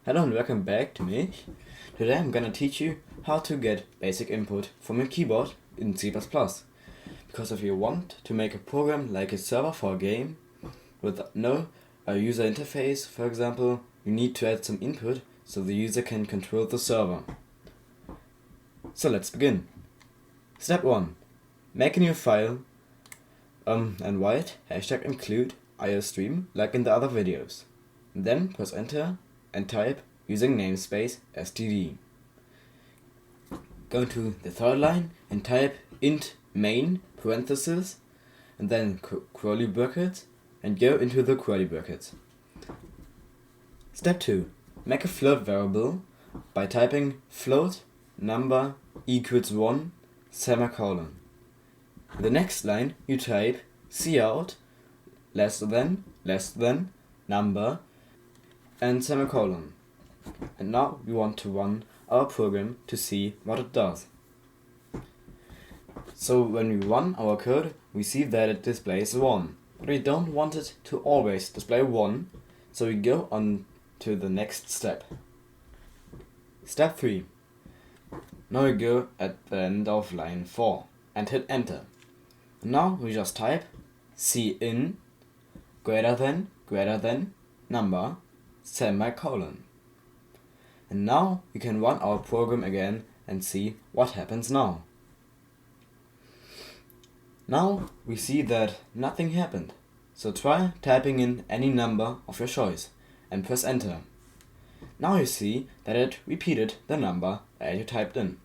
Hello and welcome back to me. Today I'm gonna teach you how to get basic input from your keyboard in C++. Because if you want to make a program like a server for a game with no user interface, for example, you need to add some input so the user can control the server. So let's begin. Step 1. Make a new file and write #include iostream like in the other videos. Then press enter and type using namespace std. Go to the third line and type int main parentheses and then curly brackets and go into the curly brackets. Step 2. Make a float variable by typing float number equals 1 semicolon. In the next line you type cout less than number and semicolon. And now we want to run our program to see what it does. So when we run our code, we see that it displays 1. But we don't want it to always display 1, so we go on to the next step. Step 3. Now we go at the end of line 4 and hit enter. Now we just type cin greater than number semicolon. And now we can run our program again and see what happens now. Now we see that nothing happened, so try typing in any number of your choice and press enter. Now you see that it repeated the number that you typed in.